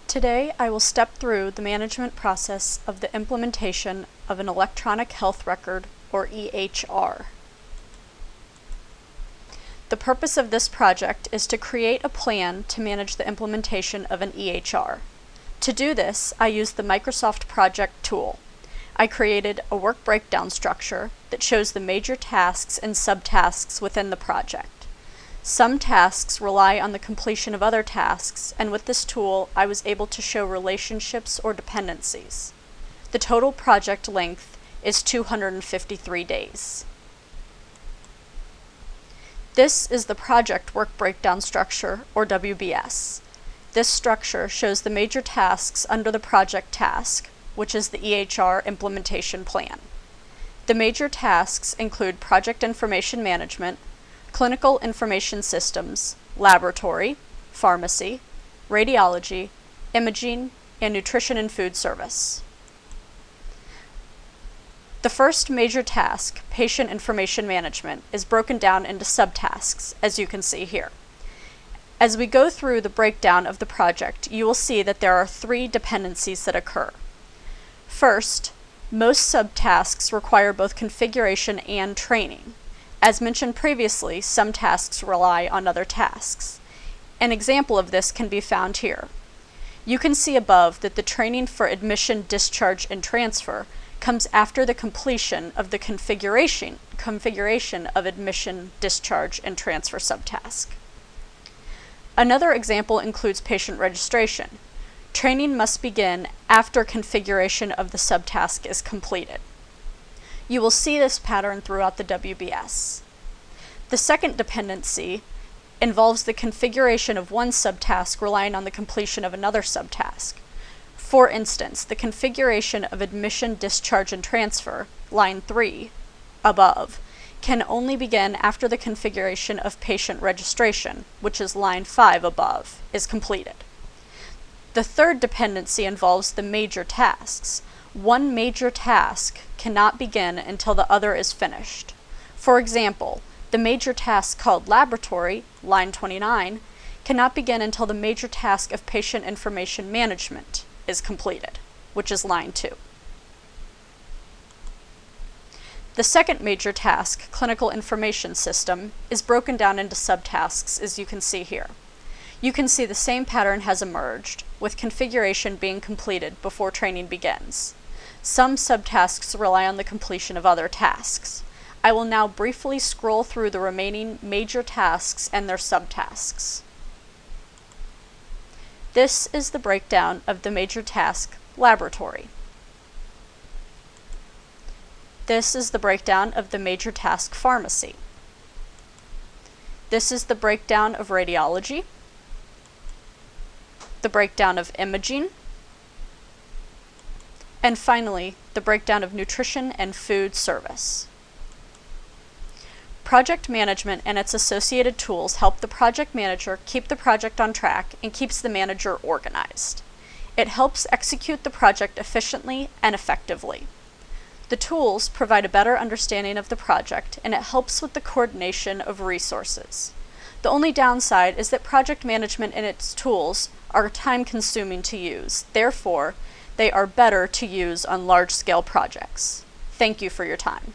Today, I will step through the management process of the implementation of an electronic health record, or EHR. The purpose of this project is to create a plan to manage the implementation of an EHR. To do this, I used the Microsoft Project tool. I created a work breakdown structure that shows the major tasks and subtasks within the project. Some tasks rely on the completion of other tasks, and with this tool, I was able to show relationships or dependencies. The total project length is 253 days. This is the project work breakdown structure, or WBS. This structure shows the major tasks under the project task, which is the EHR implementation plan. The major tasks include project information management, clinical information systems, laboratory, pharmacy, radiology, imaging, and nutrition and food service. The first major task, patient information management, is broken down into subtasks, as you can see here. As we go through the breakdown of the project, you will see that there are 3 dependencies that occur. First, most subtasks require both configuration and training. As mentioned previously, some tasks rely on other tasks. An example of this can be found here. You can see above that the training for admission, discharge, and transfer comes after the completion of the configuration of admission, discharge, and transfer subtask. Another example includes patient registration. Training must begin after configuration of the subtask is completed. You will see this pattern throughout the WBS. The second dependency involves the configuration of one subtask relying on the completion of another subtask. For instance, the configuration of admission, discharge, and transfer, line 3, above, can only begin after the configuration of patient registration, which is line 5 above, is completed. The third dependency involves the major tasks. One major task cannot begin until the other is finished. For example, the major task called laboratory, line 29, cannot begin until the major task of patient information management is completed, which is line 2. The second major task, clinical information system, is broken down into subtasks, as you can see here. You can see the same pattern has emerged, with configuration being completed before training begins. Some subtasks rely on the completion of other tasks. I will now briefly scroll through the remaining major tasks and their subtasks. This is the breakdown of the major task, laboratory. This is the breakdown of the major task, pharmacy. This is the breakdown of radiology, the breakdown of imaging, and finally, the breakdown of nutrition and food service. Project management and its associated tools help the project manager keep the project on track and keeps the manager organized. It helps execute the project efficiently and effectively. The tools provide a better understanding of the project, and it helps with the coordination of resources. The only downside is that project management and its tools are time-consuming to use. Therefore, they are better to use on large-scale projects. Thank you for your time.